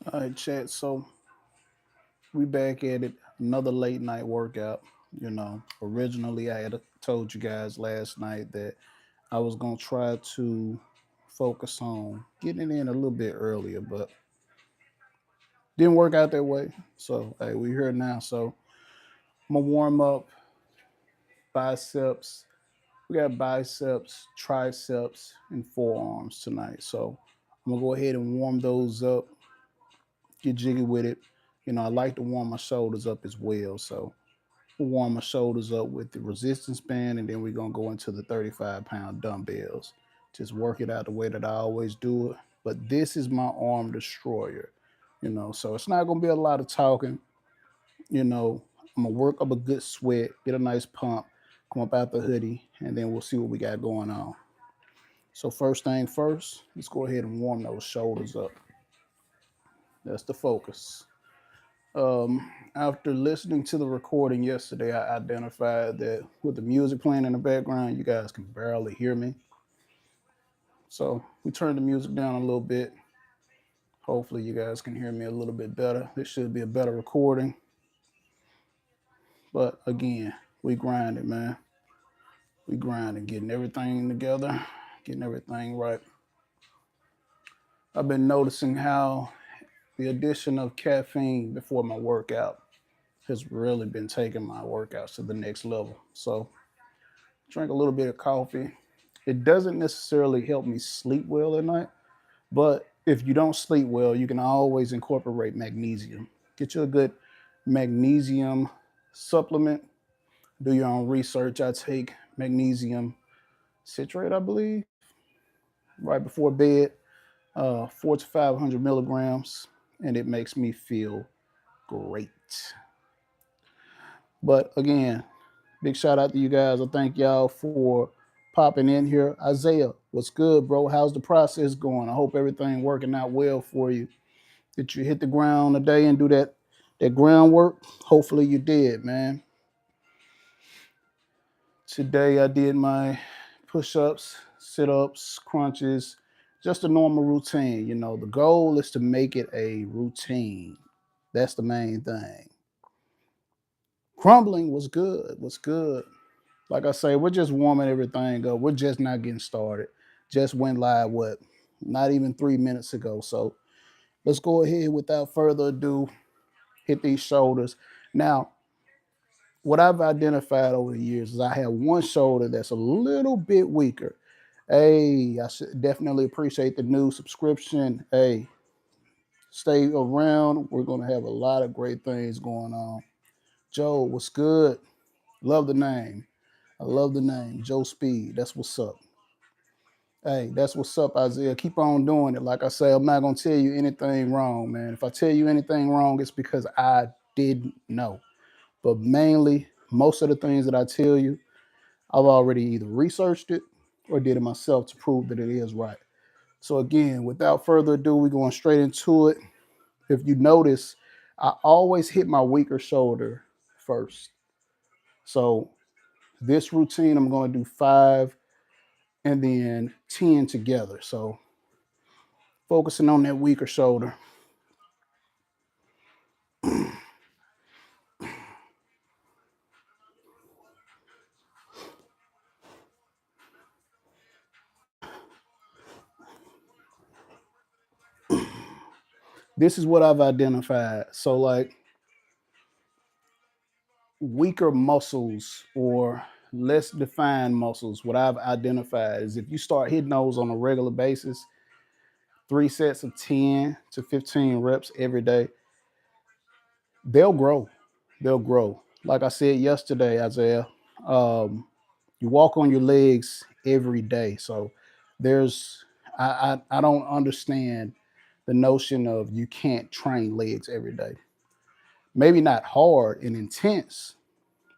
All right, chat. So we back at it. Another late night workout. Originally I had told you guys last night that I was gonna try to focus on getting it in a little bit earlier, but didn't work out that way. So hey, we're here now. So I'm gonna warm up biceps. We got biceps, triceps, and forearms tonight. So I'm gonna go ahead and warm those up, get jiggy with it. I like to warm my shoulders up as well. So we'll warm my shoulders up with the resistance band, and then we're gonna go into the 35-pound dumbbells. Just work it out the way that I always do it. But this is my arm destroyer. So it's not gonna be a lot of talking. You know, I'm gonna work up a good sweat, get a nice pump, come up out the hoodie, and then we'll see what we got going on. So first thing first, let's go ahead and warm those shoulders up. That's the focus. After listening to the recording yesterday, I identified that with the music playing in the background, you guys can barely hear me. So we turned the music down a little bit. Hopefully, you guys can hear me a little bit better. This should be a better recording. But again, we grinding, man. We grinding, getting everything together, getting everything right. I've been noticing how the addition of caffeine before my workout has really been taking my workouts to the next level. So drink a little bit of coffee. It doesn't necessarily help me sleep well at night, but if you don't sleep well, you can always incorporate magnesium. Get you a good magnesium supplement. Do your own research. I take magnesium citrate, I believe, right before bed, 4 to 500 milligrams, and it makes me feel great. But again, big shout out to you guys. I thank y'all for popping in here. Isaiah, what's good, bro? How's the process going? I hope everything working out well for you. Did you hit the ground today and do that groundwork? Hopefully you did, man. Today I did my push-ups, sit-ups, crunches, just a normal routine. The goal is to make it a routine. That's the main thing. Crumbling was good. Was good. Like I say, we're just warming everything up. We're just not getting started. Just went live, what? Not even 3 minutes ago. So let's go ahead without further ado, hit these shoulders. Now, what I've identified over the years is I have one shoulder that's a little bit weaker. Hey, I should definitely appreciate the new subscription. Hey, stay around. We're going to have a lot of great things going on. Joe, what's good? Love the name. I love the name. Joe Speed. That's what's up. Hey, that's what's up, Isaiah. Keep on doing it. Like I say, I'm not gonna tell you anything wrong, man. If I tell you anything wrong, it's because I didn't know. But mainly, most of the things that I tell you, I've already either researched it or did it myself to prove that it is right. So again, without further ado, we're going straight into it. If you notice, I always hit my weaker shoulder first. So this routine, I'm going to do 5 and then 10 together. So focusing on that weaker shoulder. This is what I've identified. So, like weaker muscles or less defined muscles, what I've identified is if you start hitting those on a regular basis, 3 sets of 10 to 15 reps every day, they'll grow. They'll grow. Like I said yesterday, Isaiah, um, you walk on your legs every day. So there's I don't understand the notion of you can't train legs every day. Maybe not hard and intense,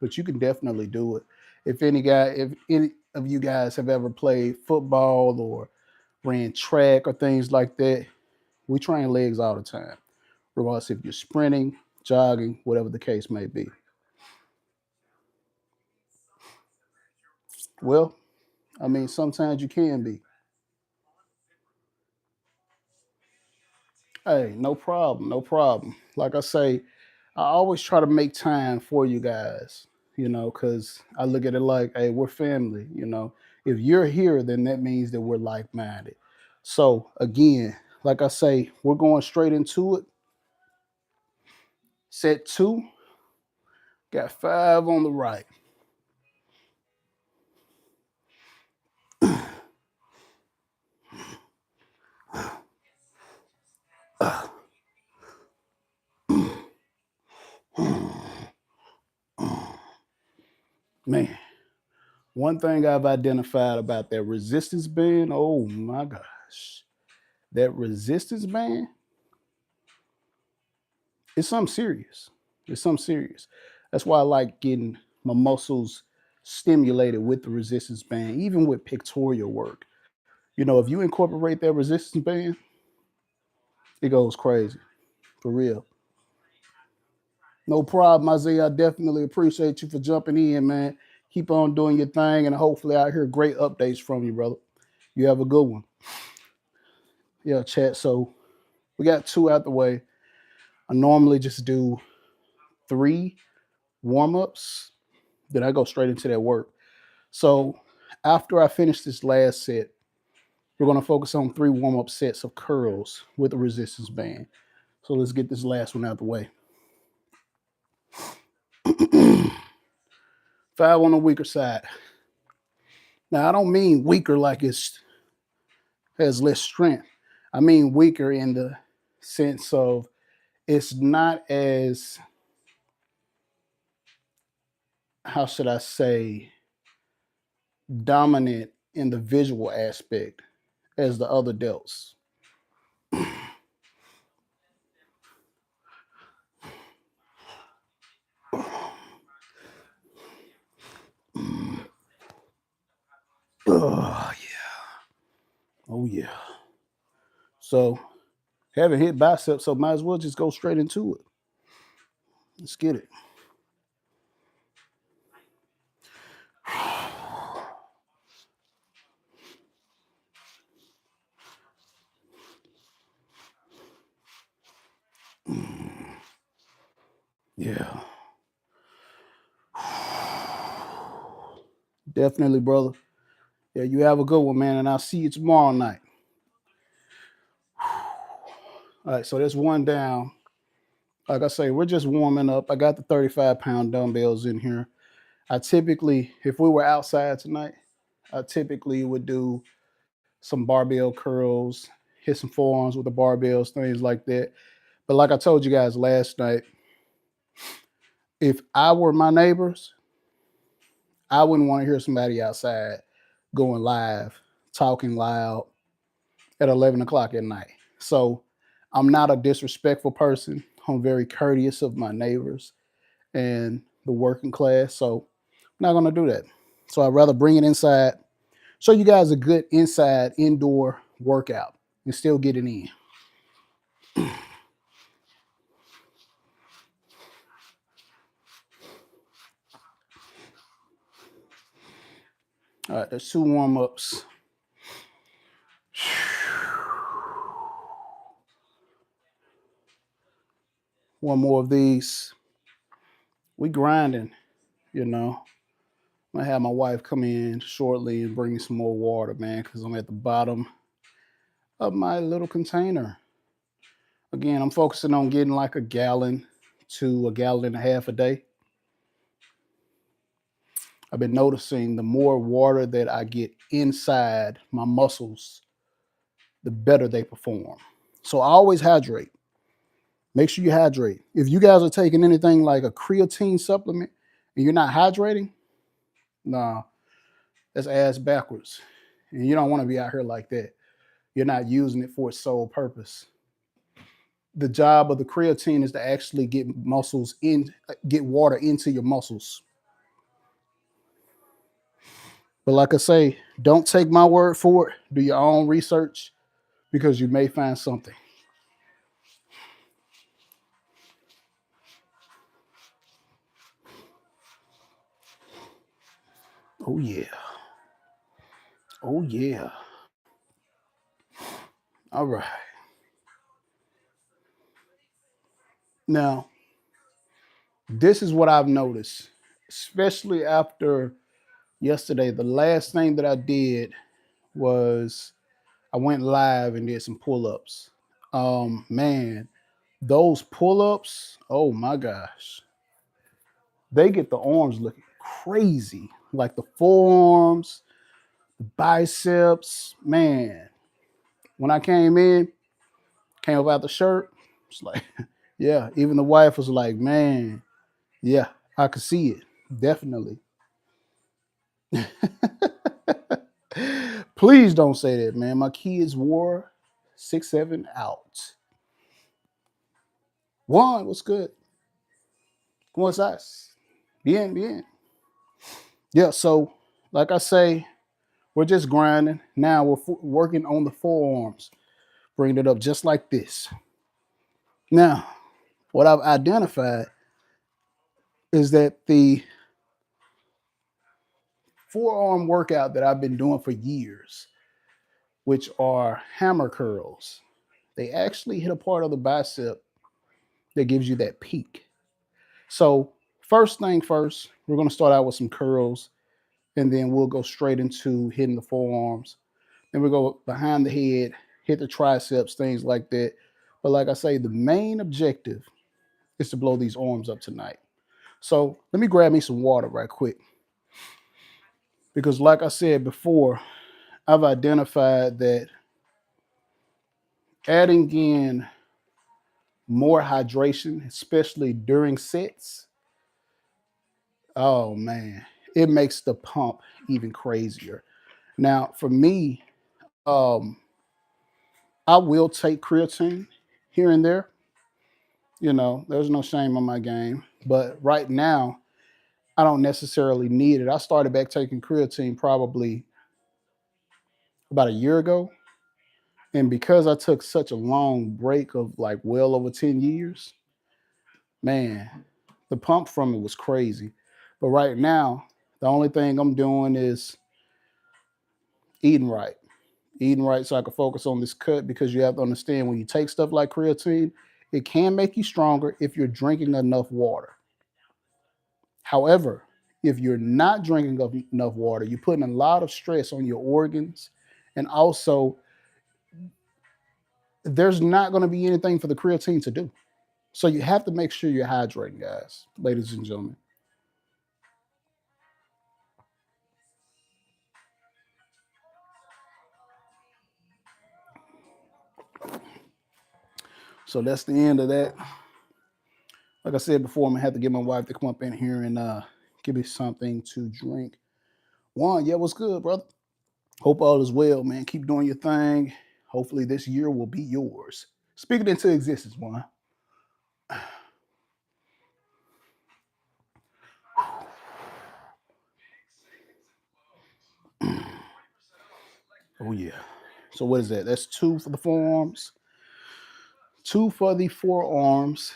but you can definitely do it. If any of you guys have ever played football or ran track or things like that, we train legs all the time, regardless if you're sprinting, jogging, whatever the case may be. Well, I mean, sometimes you can be. Hey, no problem, no problem. Like I say, I always try to make time for you guys, because I look at it like, hey, we're family, If you're here, then that means that we're like minded. So, again, like I say, we're going straight into it. Set two, got 5 on the right. Man, one thing I've identified about that resistance band, oh my gosh, that resistance band, it's something serious. It's something serious. That's why I like getting my muscles stimulated with the resistance band, even with pictorial work. If you incorporate that resistance band, it goes crazy for real. No problem, Isaiah. I definitely appreciate you for jumping in, man. Keep on doing your thing, and hopefully, I hear great updates from you, brother. You have a good one. Yeah, chat. So we got 2 out the way. I normally just do 3 warm ups, then I go straight into that work. So after I finish this last set, we're going to focus on 3 warm up sets of curls with a resistance band. So let's get this last one out the way. 5 on the weaker side. Now, I don't mean weaker like it has less strength. I mean weaker in the sense of it's not as, how should I say, dominant in the visual aspect as the other delts. Oh yeah. Oh yeah. So haven't hit biceps, so might as well just go straight into it. Let's get it. Yeah. Definitely, brother. Yeah, you have a good one, man, and I'll see you tomorrow night. All right, so that's one down. Like I say, we're just warming up. I got the 35-pound dumbbells in here. I typically, if we were outside tonight, I typically would do some barbell curls, hit some forearms with the barbells, things like that. But like I told you guys last night, if I were my neighbors, I wouldn't want to hear somebody outside going live, talking loud at 11 o'clock at night. So I'm not a disrespectful person. I'm very courteous of my neighbors and the working class. So I'm not going to do that. So I'd rather bring it inside, show you guys a good inside indoor workout and still get it in. All right, there's 2 warm ups. One more of these. We grinding, you know. I'm gonna have my wife come in shortly and bring me some more water, man, because I'm at the bottom of my little container. Again, I'm focusing on getting like a gallon to a gallon and a half a day. I've been noticing the more water that I get inside my muscles, the better they perform. So I always hydrate. Make sure you hydrate. If you guys are taking anything like a creatine supplement and you're not hydrating, nah, that's ass backwards. And you don't want to be out here like that. You're not using it for its sole purpose. The job of the creatine is to actually get water into your muscles. But like I say, don't take my word for it. Do your own research because you may find something. Oh yeah. Oh yeah. All right. Now, this is what I've noticed, especially after yesterday. The last thing that I did was I went live and did some pull-ups. Man, those pull-ups, oh my gosh, they get the arms looking crazy. Like the forearms, the biceps, man. When I came up out the shirt, it's like, yeah, even the wife was like, man, yeah, I could see it. Definitely. Please don't say that, man. My kids wore 6'7" out. One, what's good? ¿Cómo estás? Bien, bien. Yeah, so like I say, we're just grinding. Now we're working on the forearms, bringing it up just like this. Now, what I've identified is that the forearm workout that I've been doing for years, which are hammer curls, they actually hit a part of the bicep that gives you that peak. So, first thing first, we're going to start out with some curls, and then we'll go straight into hitting the forearms. Then we go behind the head, hit the triceps, things like that. But like I say, the main objective is to blow these arms up tonight. So let me grab me some water right quick. Because like I said before, I've identified that adding in more hydration, especially during sets, oh man, it makes the pump even crazier. Now, for me, um, I will take creatine here and there. You know, there's no shame on my game. But right now, I don't necessarily need it. I started back taking creatine probably about a year ago. And because I took such a long break of like well over 10 years, man, the pump from it was crazy. But right now, the only thing I'm doing is eating right. Eating right so I can focus on this cut because you have to understand when you take stuff like creatine, it can make you stronger if you're drinking enough water. However, if you're not drinking enough water, you're putting a lot of stress on your organs. And also, there's not going to be anything for the creatine to do. So you have to make sure you're hydrating, guys, ladies and gentlemen. So that's the end of that. Like I said before, I'm gonna have to get my wife to come up in here and give me something to drink. Juan, yeah, what's good, brother? Hope all is well, man. Keep doing your thing. Hopefully this year will be yours. Speak it into existence, Juan. Oh yeah. So what is that? That's two for the forearms, two for the forearms,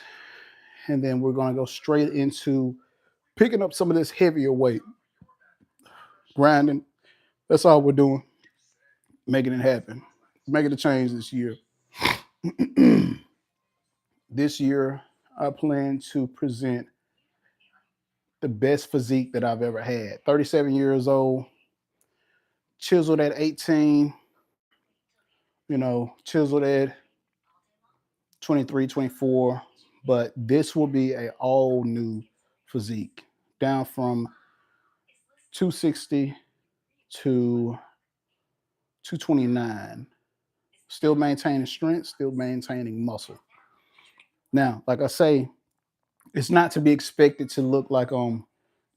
and then we're gonna go straight into picking up some of this heavier weight, grinding. That's all we're doing, making it happen, making a change this year. This year, I plan to present the best physique that I've ever had. 37 years old, chiseled at 18, chiseled at 23, 24. But this will be a all new physique, down from 260 to 229. Still maintaining strength, still maintaining muscle. Now, like I say, it's not to be expected to look like I'm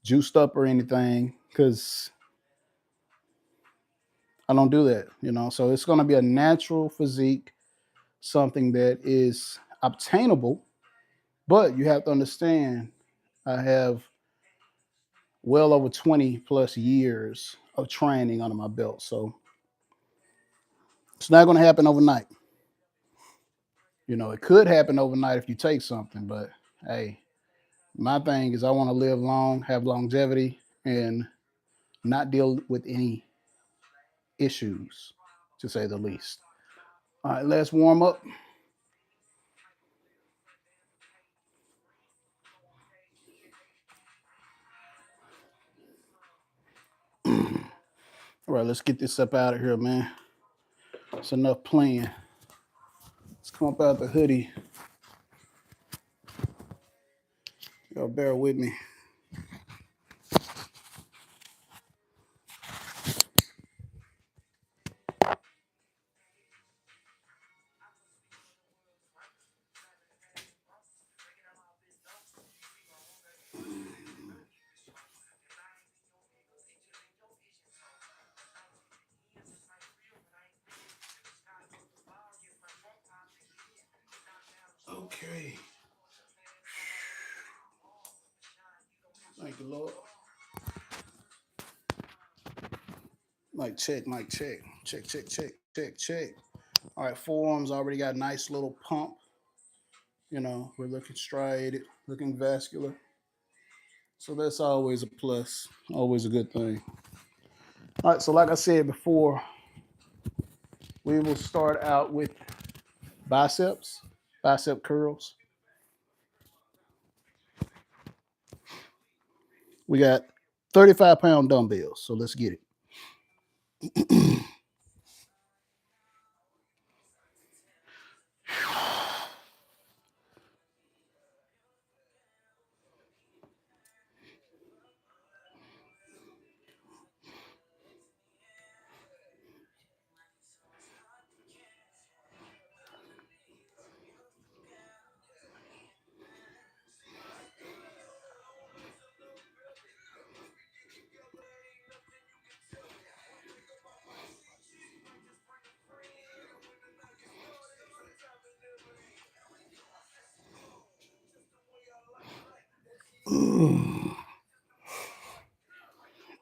juiced up or anything because I don't do that. So it's going to be a natural physique, something that is obtainable, but you have to understand I have well over 20 plus years of training under my belt. So it's not going to happen overnight. It could happen overnight if you take something, but hey, my thing is I want to live long, have longevity, and not deal with any issues, to say the least. All right, let's warm up. All right, let's get this up out of here, man. It's enough playing. Let's come up out the hoodie. Y'all bear with me. Okay. Thank you, Lord. Mic check, mic check. Check, check, check, check, check. All right, forearms already got a nice little pump. You know, we're looking striated, looking vascular. So that's always a plus, always a good thing. All right, so like I said before, we will start out with biceps, bicep curls. We got 35-pound dumbbells, so let's get it.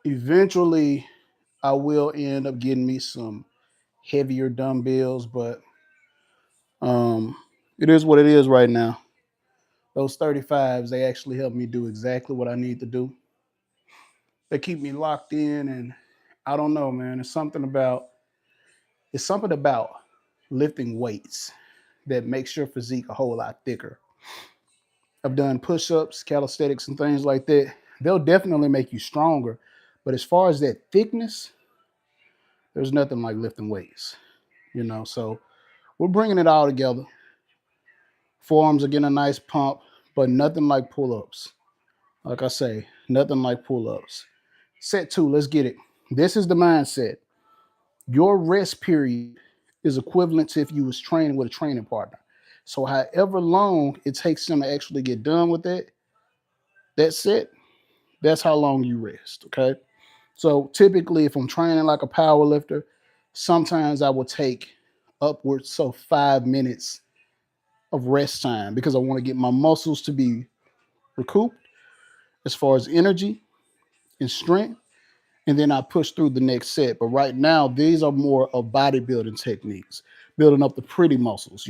Eventually, I will end up getting me some heavier dumbbells, but um, it is what it is right now. Those 35s, they actually help me do exactly what I need to do. They keep me locked in, and I don't know, man. It's something about lifting weights that makes your physique a whole lot thicker. I've done push-ups, calisthenics, and things like that. They'll definitely make you stronger, but as far as that thickness, there's nothing like lifting weights. So we're bringing it all together. Forearms are getting a nice pump, but nothing like pull-ups. Like I say, nothing like pull-ups. Set two, let's get it. This is the mindset. Your rest period is equivalent to if you was training with a training partner. So however long it takes them to actually get done with that set, that's how long you rest. Okay. So typically, if I'm training like a power lifter, sometimes I will take upwards so 5 minutes of rest time because I want to get my muscles to be recouped as far as energy and strength. And then I push through the next set. But right now, these are more of bodybuilding techniques, building up the pretty muscles.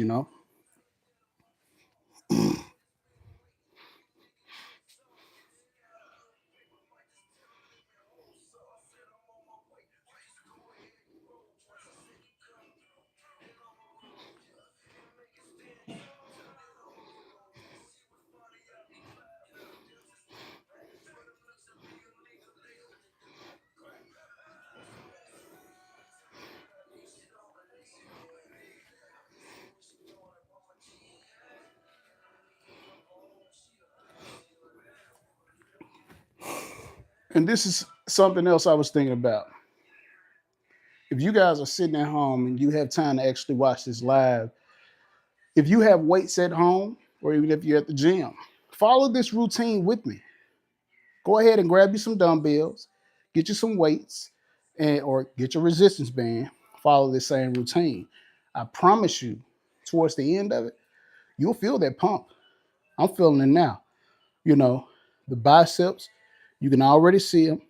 And this is something else I was thinking about. If you guys are sitting at home and you have time to actually watch this live, if you have weights at home or even if you're at the gym, follow this routine with me. Go ahead and grab you some dumbbells, get you some weights, and or get your resistance band. Follow the same routine. I promise you, towards the end of it, you'll feel that pump. I'm feeling it now. You know, the biceps, you can already see them.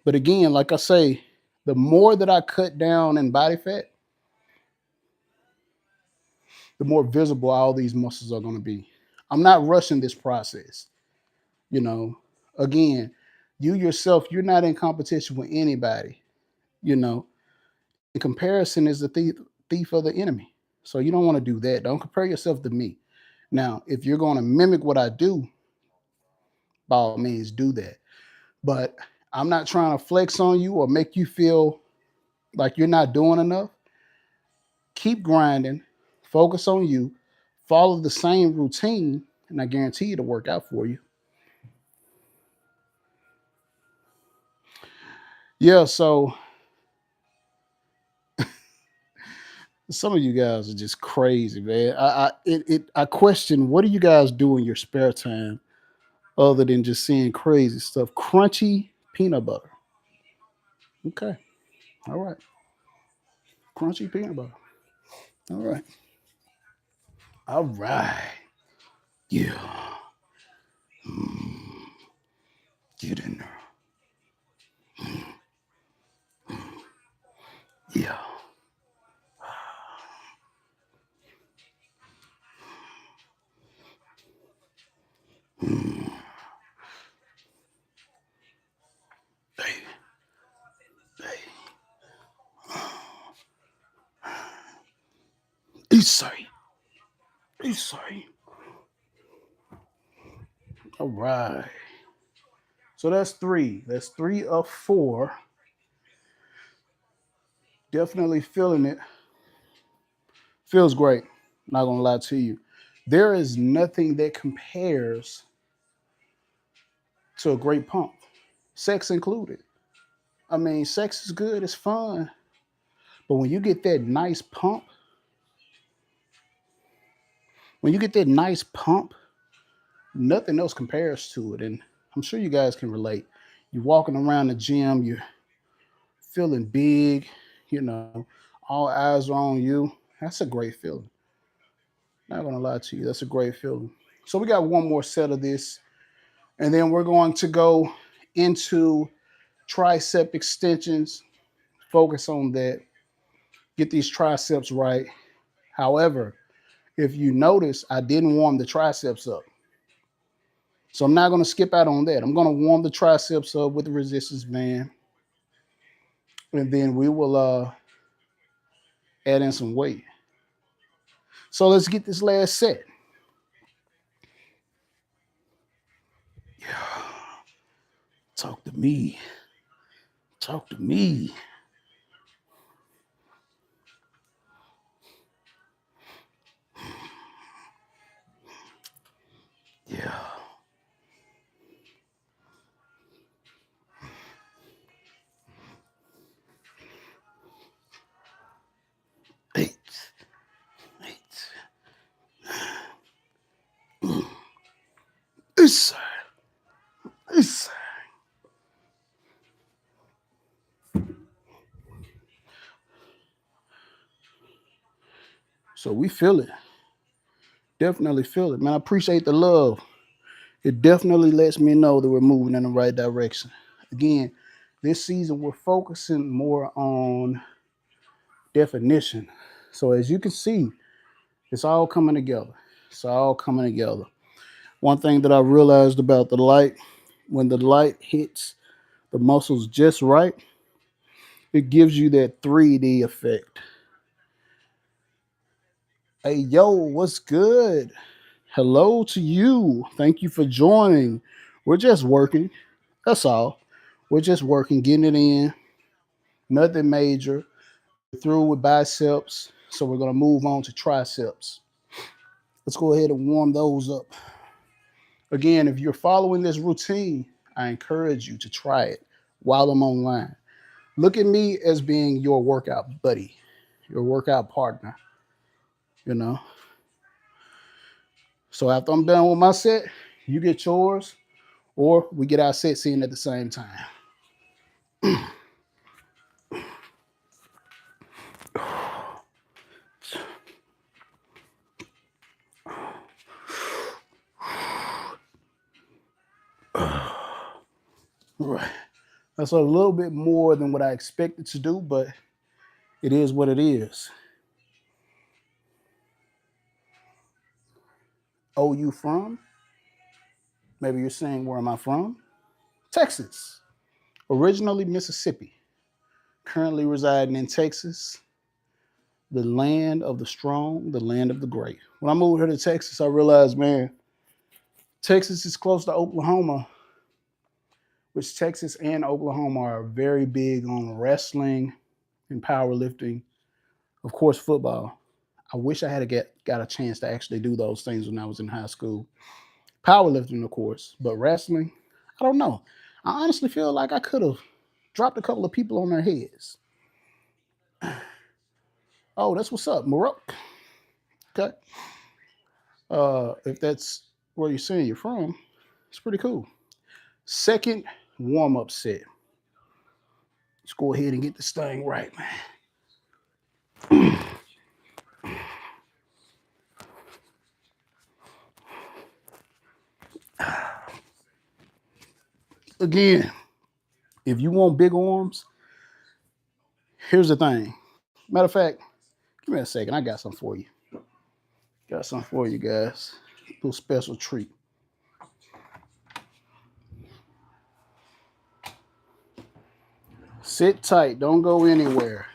But again, like I say, the more that I cut down in body fat, the more visible all these muscles are going to be. I'm not rushing this process. You know, again, you yourself, you're not in competition with anybody. You know, in comparison is the thief of the enemy. So you don't want to do that. Don't compare yourself to me. Now, if you're going to mimic what I do, by all means, do that. But I'm not trying to flex on you or make you feel like you're not doing enough. Keep grinding, focus on you, follow the same routine, and I guarantee you to work out for you. Yeah, so some of you guys are just crazy, man. I question, what do you guys do in your spare time other than just seeing crazy stuff? Crunchy peanut butter. Okay. All right. Crunchy peanut butter. All right. All right. Yeah. Mm, get in there. Yeah. Mm, hey, hey. Isai. Isai. All right. So that's three. That's 3 of 4. Definitely feeling it. Feels great. Not gonna lie to you. There is nothing that compares to a great pump, sex included. I mean, sex is good, it's fun, but when you get that nice pump, nothing else compares to it. And I'm sure you guys can relate. You're walking around the gym, you're feeling big, you know, all eyes are on you. That's a great feeling. Not gonna lie to you, that's a great feeling. So we got one more set of this, and then we're going to go into tricep extensions. Focus on that. Get these triceps right. However, if you notice, I didn't warm the triceps up. So I'm not going to skip out on that. I'm going to warm the triceps up with the resistance band, and then we will add in some weight. So let's get this last set. Yeah. Talk to me. Talk to me. Yeah. 8, 8. This, this. So we feel it. Definitely feel it, man. I appreciate the love. It definitely lets me know that we're moving in the right direction. Again, this season we're focusing more on definition. So as you can see, it's all coming together. It's all coming together. One thing that I realized about the light, when the light hits the muscles just right, it gives you that 3D effect. Hey, yo, what's good? Hello to you. Thank you for joining. We're just working. That's all. We're just working, getting it in. Nothing major. Through with biceps. So we're going to move on to triceps. Let's go ahead and warm those up. Again, if you're following this routine, I encourage you to try it while I'm online. Look at me as being your workout buddy, your workout partner, you know. So after I'm done with my set, you get yours, or we get our sets in at the same time. All right. That's a little bit more than what I expected to do, but it is what it is. Oh, you from? Maybe you're saying, where am I from? Texas. Originally Mississippi. Currently residing in Texas, the land of the strong, the land of the great. When I moved here to Texas, I realized, man, Texas is close to Oklahoma, which Texas and Oklahoma are very big on wrestling and powerlifting. Of course, football. I wish I had got a chance to actually do those things when I was in high school. Powerlifting, of course, but wrestling, I don't know. I honestly feel like I could have dropped a couple of people on their heads. Oh, that's what's up, Morocco. Okay. If that's where you're saying you're from, it's pretty cool. Second warm up set. Let's go ahead and get this thing right, man. Again, if you want big arms, here's the thing. Matter of fact, give me a second. I got something for you. Got something for you guys. A little special treat. Sit tight. Don't go anywhere.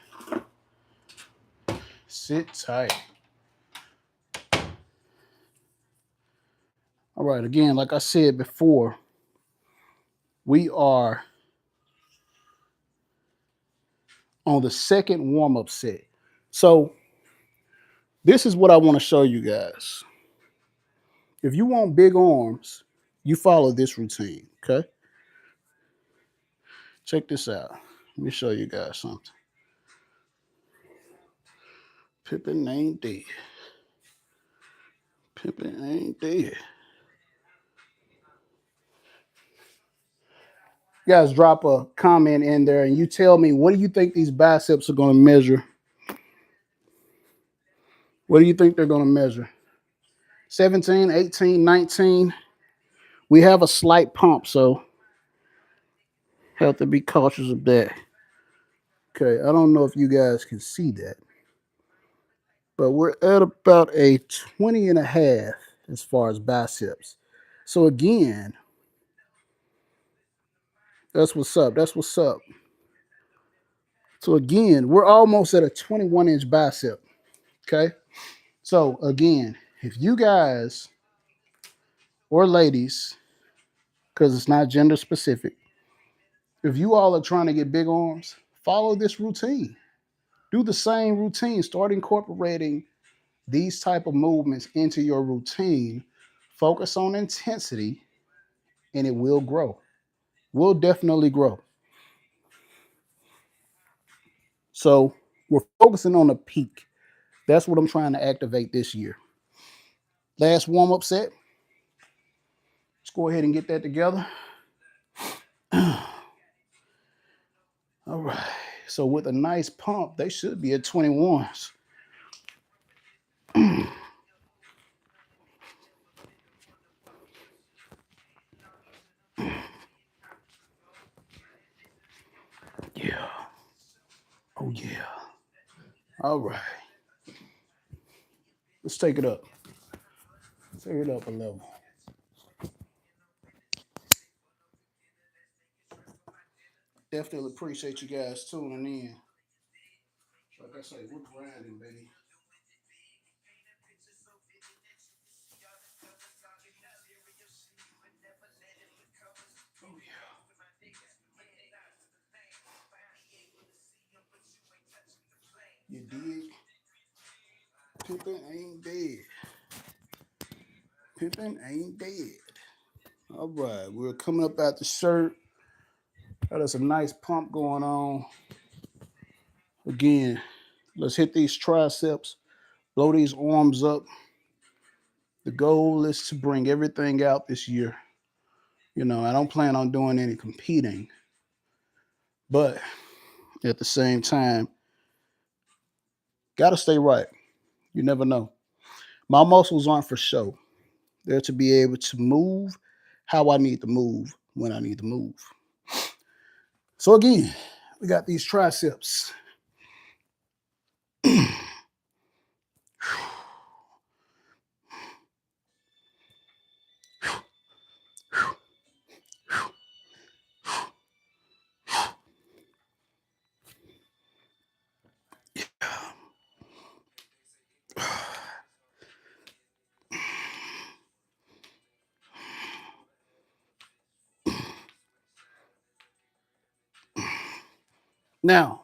Sit tight. All right. Again, like I said before, we are on the second warm up set. So, this is what I want to show you guys. If you want big arms, you follow this routine. Okay. Check this out. Let me show you guys something. Pippin ain't dead. Pippin ain't dead. You guys drop a comment in there and you tell me, what do you think these biceps are going to measure? What do you think they're going to measure? 17, 18, 19. We have a slight pump, so have to be cautious of that. Okay, I don't know if you guys can see that, but we're at about a 20 and a half as far as biceps. So again, that's what's up. That's what's up. So again, we're almost at a 21-inch bicep. Okay. So again, if you guys or ladies, because it's not gender specific, if you all are trying to get big arms, follow this routine. Do the same routine. Start incorporating these type of movements into your routine. Focus on intensity, and it will grow. Will definitely grow. So we're focusing on the peak. That's what I'm trying to activate this year. Last warm up set. Let's go ahead and get that together. All right. So with a nice pump, they should be at 21s. Yeah. Oh yeah. All right. Let's take it up. Take it up a level. Definitely appreciate you guys tuning in. Like I say, we're grinding, baby. Oh yeah. You dig? Pippin ain't dead. Pippin ain't dead. All right, we're coming up at the shirt. Got us a nice pump going on. Again, let's hit these triceps, blow these arms up. The goal is to bring everything out this year. You know, I don't plan on doing any competing, but at the same time, gotta stay right. You never know. My muscles aren't for show. They're to be able to move how I need to move when I need to move. So again, we got these triceps. Now,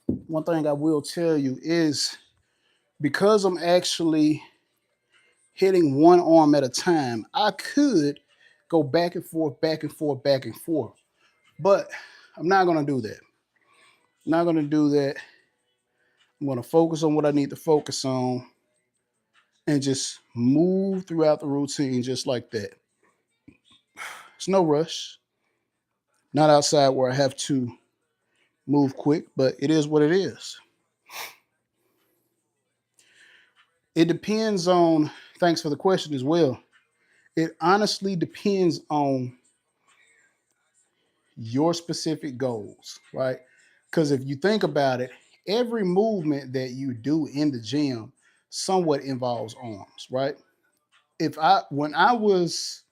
one thing I will tell you is because I'm actually hitting one arm at a time, I could go back and forth, back and forth, back and forth. But I'm not going to do that. I'm not going to do that. I'm going to focus on what I need to focus on and just move throughout the routine just like that. It's no rush. Not outside where I have to move quick, but it is what it is. It depends on, thanks for the question as well. It honestly depends on your specific goals, right? Because if you think about it, every movement that you do in the gym somewhat involves arms, right? When I was,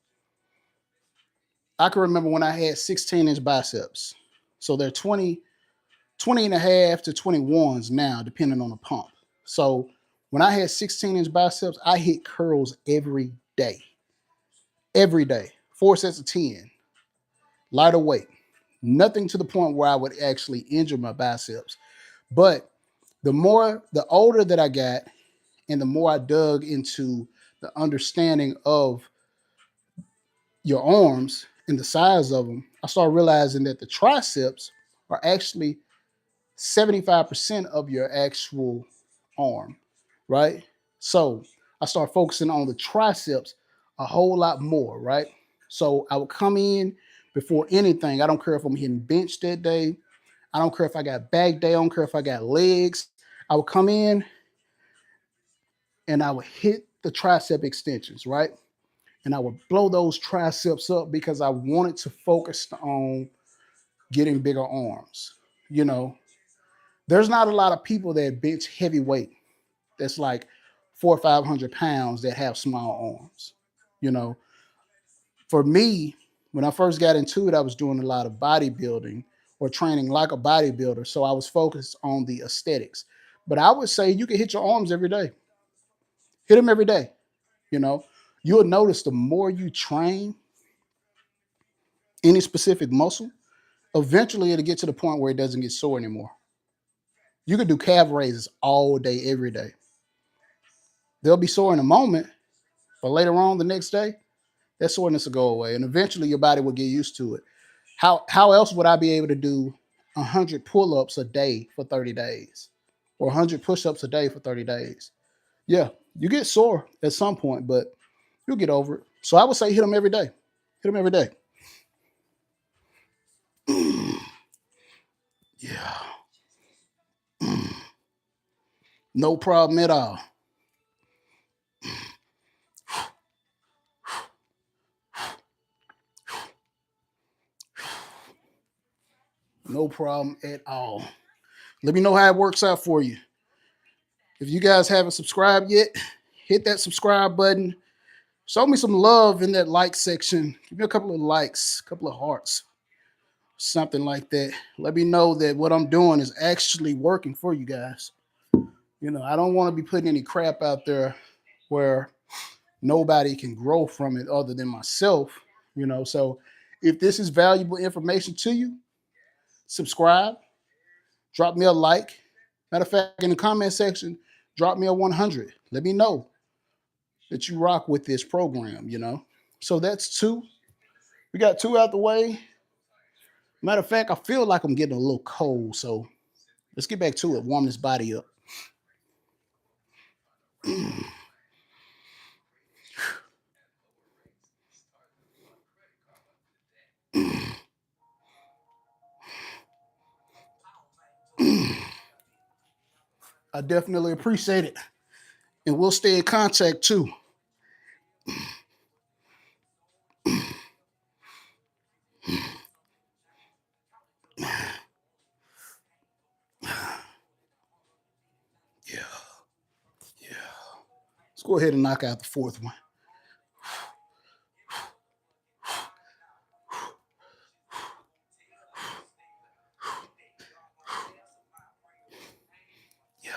I can remember when I had 16-inch biceps. So they're 20 and a half to 21s now, depending on the pump. So when I had 16-inch biceps, I hit curls every day, 4 sets of 10, lighter weight. Nothing to the point where I would actually injure my biceps. But the older that I got and the more I dug into the understanding of your arms and the size of them, I started realizing that the triceps are actually 75% of your actual arm, right? So I started focusing on the triceps a whole lot more, right? So I would come in before anything. I don't care if I'm hitting bench that day. I don't care if I got back day. I don't care if I got legs. I would come in and I would hit the tricep extensions, right? And I would blow those triceps up because I wanted to focus on getting bigger arms. You know, there's not a lot of people that bench heavy weight that's like 400 or 500 pounds that have small arms. You know, for me, when I first got into it, I was doing a lot of bodybuilding or training like a bodybuilder. So I was focused on the aesthetics. But I would say you can hit your arms every day, hit them every day. You know, you'll notice the more you train any specific muscle, eventually it'll get to the point where it doesn't get sore anymore. You can do calf raises all day, every day. They'll be sore in a moment, but later on the next day, that soreness will go away. And eventually your body will get used to it. How else would I be able to do 100 pull-ups a day for 30 days? Or 100 push-ups a day for 30 days? Yeah, you get sore at some point, but you'll get over it. So I would say hit them every day. Hit them every day. Yeah. No problem at all. No problem at all. Let me know how it works out for you. If you guys haven't subscribed yet, hit that subscribe button. Show me some love in that like section. Give me a couple of likes, a couple of hearts, something like that. Let me know that what I'm doing is actually working for you guys. You know, I don't want to be putting any crap out there where nobody can grow from it other than myself. You know, so if this is valuable information to you, subscribe, drop me a like. Matter of fact, in the comment section, drop me a 100. Let me know that you rock with this program, you know. So that's two. We got two out the way. Matter of fact, I feel like I'm getting a little cold, so let's get back to it. Warm this body up. I definitely appreciate it. And we'll stay in contact too. Yeah, yeah. Let's go ahead and knock out the fourth one. Yeah.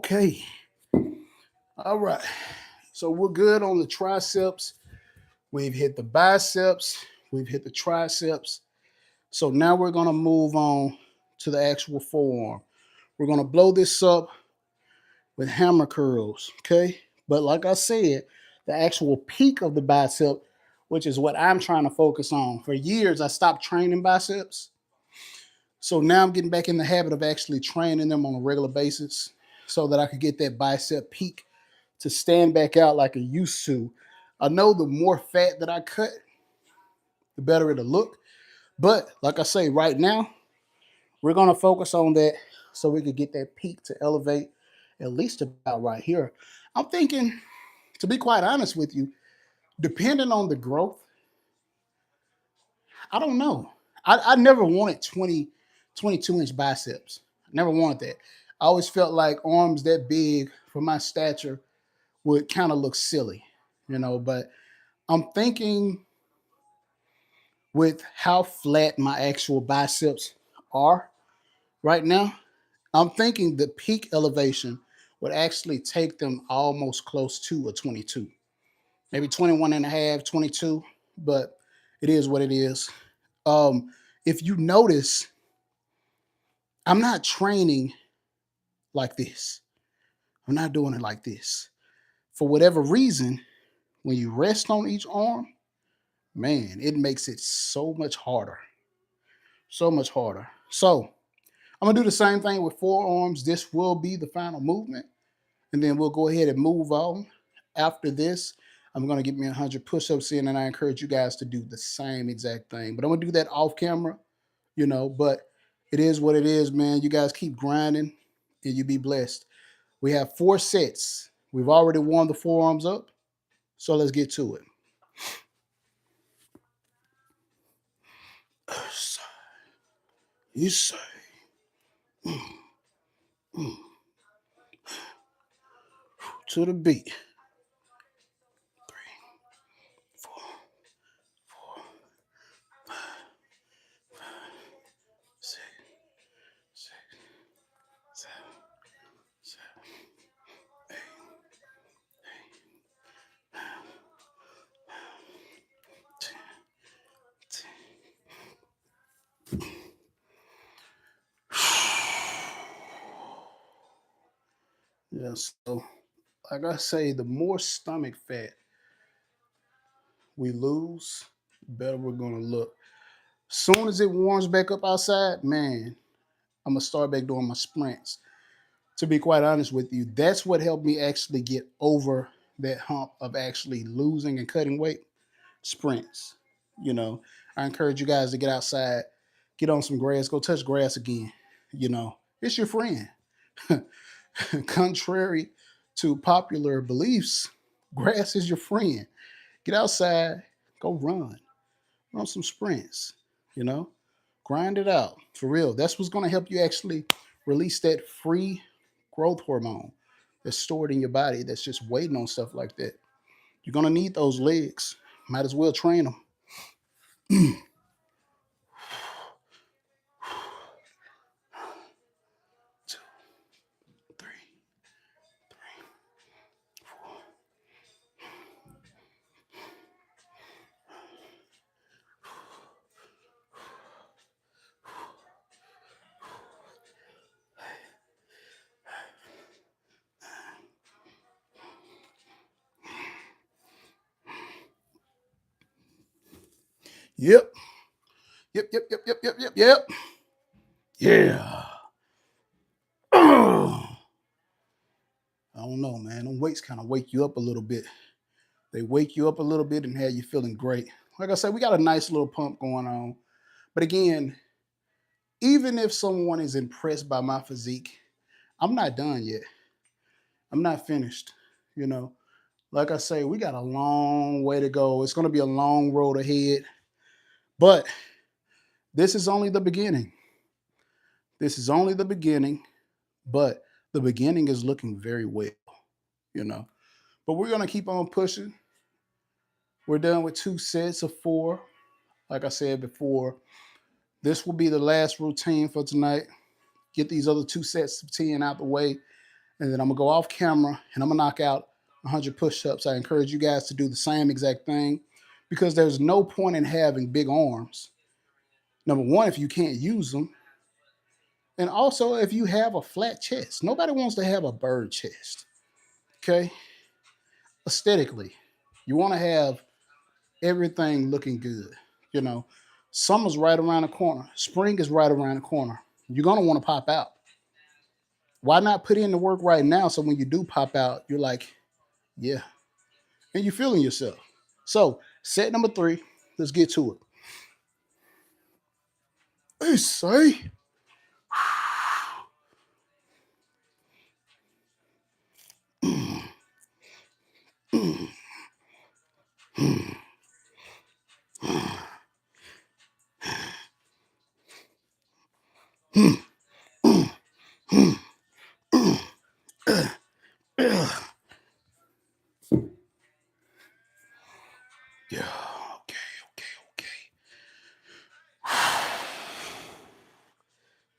Okay. All right. So we're good on the triceps. We've hit the biceps. We've hit the triceps. So now we're going to move on to the actual forearm. We're going to blow this up with hammer curls. Okay. But like I said, the actual peak of the bicep, which is what I'm trying to focus on. For years, I stopped training biceps. So now I'm getting back in the habit of actually training them on a regular basis so that I could get that bicep peak to stand back out like I used to. I know the more fat that I cut, the better it'll look. But like I say, right now, we're going to focus on that so we could get that peak to elevate at least about right here. I'm thinking, to be quite honest with you, depending on the growth, I don't know. I never wanted 22-inch biceps. Never wanted that. I always felt like arms that big for my stature would kind of look silly, but I'm thinking with how flat my actual biceps are right now, I'm thinking the peak elevation would actually take them almost close to a 22, maybe 21 and a half, 22, but it is what it is. If you notice, I'm not training like this. I'm not doing it like this. For whatever reason, when you rest on each arm, man, it makes it so much harder. So much harder. So I'm gonna do the same thing with forearms. This will be the final movement, and then we'll go ahead and move on. After this, I'm gonna get me 100 push-ups in, and I encourage you guys to do the same exact thing. But I'm gonna do that off camera, But it is what it is, man. You guys keep grinding, and you be blessed. We have 4 sets. We've already warmed the forearms up, so let's get to it. You say. Mm, mm. To the beat. 3, 4, 4, 5, 6, 6, 7, 7, 8, 8, 10, 10. Yeah, so like I say, the more stomach fat we lose, the better we're gonna look. Soon as it warms back up outside, man, I'm gonna start back doing my sprints. To be quite honest with you, that's what helped me actually get over that hump of actually losing and cutting weight. Sprints. You know, I encourage you guys to get outside, get on some grass, go touch grass again. It's your friend. Contrary to popular beliefs, grass is your friend. Get outside, go run some sprints, you know, grind it out for real. That's what's going to help you actually release that free growth hormone that's stored in your body that's just waiting on stuff like that. You're going to need those legs. Might as well train them. 2, 3, 3, 4. Yep. Yep, yep, yep, yep, yep, yep, yep. Yeah. I don't know, man. Them weights kind of wake you up a little bit. They wake you up a little bit and have you feeling great. Like I said, we got a nice little pump going on. But again, even if someone is impressed by my physique, I'm not done yet. I'm not finished. You know, like I say, we got a long way to go. It's going to be a long road ahead. But this is only the beginning. This is only the beginning. But the beginning is looking very well, you know. But we're going to keep on pushing. We're done with 2 sets of 4. Like I said before, this will be the last routine for tonight. Get these other 2 sets of 10 out the way. And then I'm gonna go off camera and I'm gonna knock out 100 push-ups. I encourage you guys to do the same exact thing because there's no point in having big arms. Number one, if you can't use them, and also if you have a flat chest. Nobody wants to have a bird chest. Okay, aesthetically, you want to have everything looking good. You know, summer's right around the corner. Spring is right around the corner. You're gonna want to pop out. Why not put in the work right now so when you do pop out, you're like, yeah, and you're feeling yourself. So, set number 3, let's get to it. Hey, say. Yeah, okay.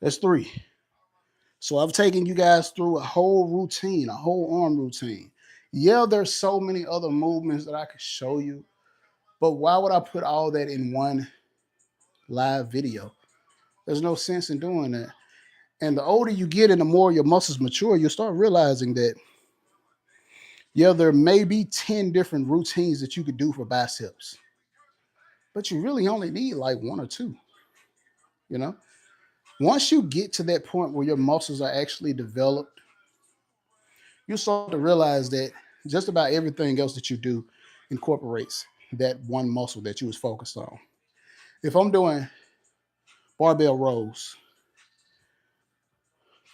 That's 3. So I've taken you guys through a whole routine, a whole arm routine. Yeah, there's so many other movements that I could show you, but why would I put all that in one live video? There's no sense in doing that. And the older you get and the more your muscles mature, you'll start realizing that, yeah, there may be 10 different routines that you could do for biceps, but you really only need like 1 or 2, you know? Once you get to that point where your muscles are actually developed, you start to realize that just about everything else that you do incorporates that one muscle that you was focused on. If I'm doing barbell rows,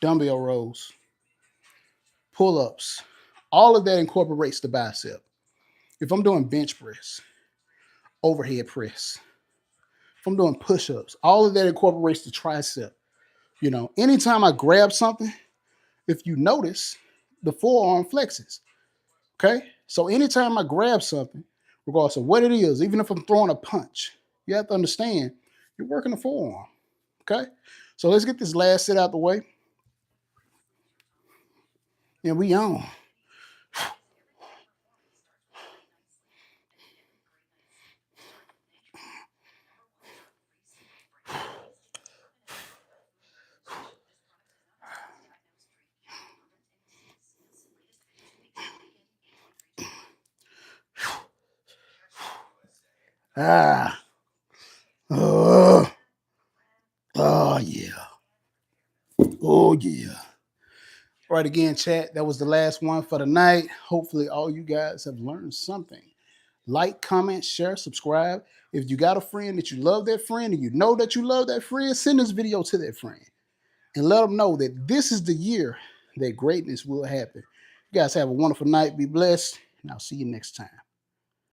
dumbbell rows, pull-ups, all of that incorporates the bicep. If I'm doing bench press, overhead press, if I'm doing push-ups, all of that incorporates the tricep. You know, anytime I grab something, if you notice, the forearm flexes. Okay? So anytime I grab something, regardless of what it is, even if I'm throwing a punch, you have to understand you're working the forearm. Okay? So let's get this last set out the way. And we on. Ah. Oh, oh yeah. Oh yeah. All right, again, chat. That was the last one for the night. Hopefully, all you guys have learned something. Like, comment, share, subscribe. If you got a friend that you love that friend and you know that you love that friend, send this video to that friend and let them know that this is the year that greatness will happen. You guys have a wonderful night. Be blessed, and I'll see you next time.